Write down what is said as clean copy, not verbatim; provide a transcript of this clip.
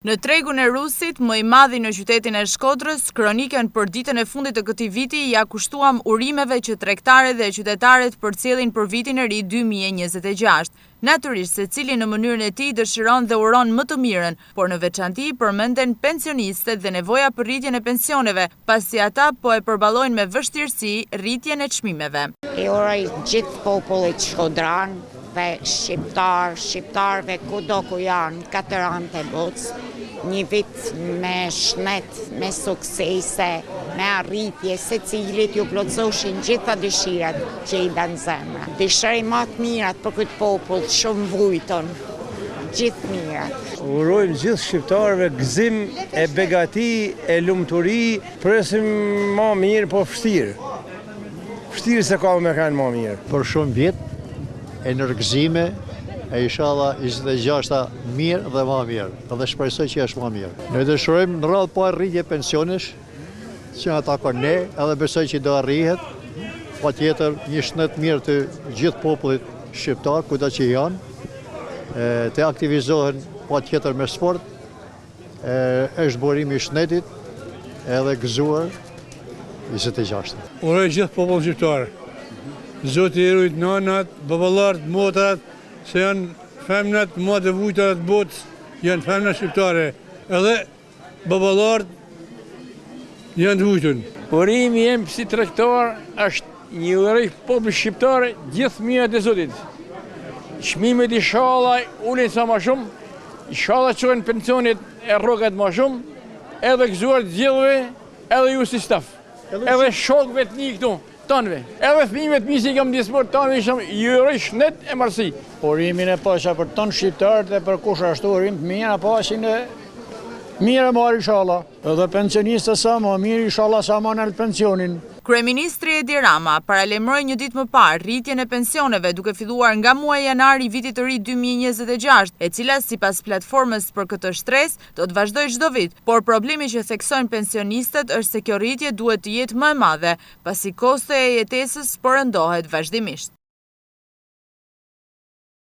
Në tregun e Rusit, më i madhi në qytetin e Shkodrës, kronikën për ditën e fundit të këtij viti ja kushtuam urimeve që tregtarët dhe qytetarët përcjellin për vitin e ri 2026. Natyrisht secili në mënyrën e tij dëshiron dhe uron më të mirën, por në veçanti përmenden pensionistët dhe nevoja për rritjen e pensioneve, pasi ata po e përballojnë me vështirësi rritjen e çmimeve. E uroj gjithë popullit shkodran dhe shqiptarëve kudo ku janë, katër anët e botës, një vit me shnet, me suksese, me arritje, se cilit ju plotësoshin gjitha dëshirat që i dan zemra. Dëshiroj më të mirat për këtë popull, shumë vujton, gjithë mirat. Urojmë gjithë shqiptarëve gëzim e begati, e lumturi, presim më mirë, po vështirë. Vështirë se ka me kanë më mirë. Për shumë vjet, energëzime, e inshallah 26-ta mirë dhe më mirë, edhe shpresoj që është më mirë. Ne dëshirojmë në radhë po arritje pensionesh, që ata kanë ne, edhe besoj që do arrihet, patjetër një shëndet mirë të gjithë popullit shqiptar, kudo që janë, të aktivizohen patjetër me sport, është burimi i shëndetit, edhe gëzuar 26. Uroj gjithë popull shqiptar. Zoti i rujt nënat, baballarët, motrat, se janë femnat, më të vujtara të botës, janë femna shqiptare, edhe baballarët janë të vujtun. Urimi jem si tregtar është një uroj popull shqiptare gjithë mirat e Zotit. Çmimet inshallah ulin sa më shumë, inshallah çojnë pensionet e rrogat më shumë, edhe gëzuar të gjithëve, edhe ju si staf, edhe shokëve të mi këtu. Tonve. Edhe fëmijëve të mi si kam disport tonve ju uroj shëndet e marrësi. Urimin e pasha për tonë shqiptarët dhe për kush ashtu urim të mirë, pasin e mirë marë inshallah. Edhe pensionistët sa më mirë inshallah sa më në pensionin. Kryeministri Edi Rama paralajmëroi një ditë më parë rritjen e pensioneve duke filluar nga muaji janar i vitit të ri 2026, e cila sipas platformës për këtë shtresë do të vazhdojë çdo vit, por problemi që theksojnë pensionistët është se kjo rritje duhet të jetë më e madhe, pasi kosto e jetesës po rëndohet vazhdimisht.